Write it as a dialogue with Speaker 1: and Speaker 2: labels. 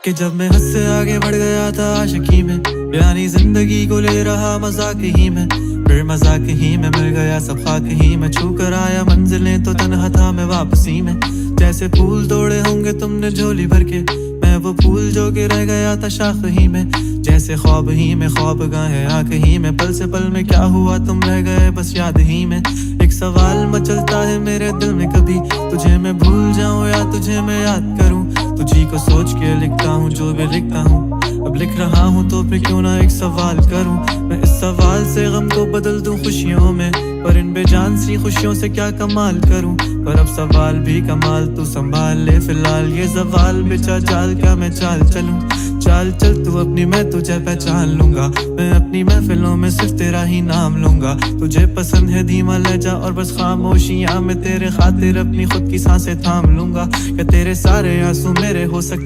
Speaker 1: कि जब मैं हद से आगे बढ़ गया था आशिकी में, यानी जिंदगी को ले रहा मजाक ही में, फिर मजाक ही में मिल गया सब खाक ही में। छू कर आया मंजिलें तो तन्हा था मैं वापसी में। जैसे फूल तोड़े होंगे तुमने झोली भर के, मैं वो फूल जो के रह गया था शाख ही में। जैसे ख्वाब ही में ख्वाब गाहे आँख ही में, पल से पल में क्या हुआ तुम रह गए बस याद ही में। एक सवाल मचलता है मेरे दिल में, कभी तुझे मैं भूल जाऊं या तुझे मैं याद करूं। तुझी को सोच के लिखता हूँ जो भी लिखता हूँ, अब लिख रहा हूँ तो फिर क्यों ना एक सवाल करूं। मैं इस सवाल से गम को बदल दूं खुशियों में, पर इन बेजान सी खुशियों से क्या कमाल करूं। पर अब सवाल भी कमाल तू संभाल ले फिलहाल, ये सवाल बेचा जाल क्या मैं चाल चलूं। चाल चल तू अपनी, मैं तुझे पहचान लूंगा। मैं अपनी महफिलों में सिर्फ तेरा ही नाम लूंगा। तुझे पसंद है धीमा लहजा और बस खामोशियां, मैं तेरे खातिर अपनी खुद की सांसें थाम लूंगा। क्या तेरे सारे आंसू मेरे हो सकते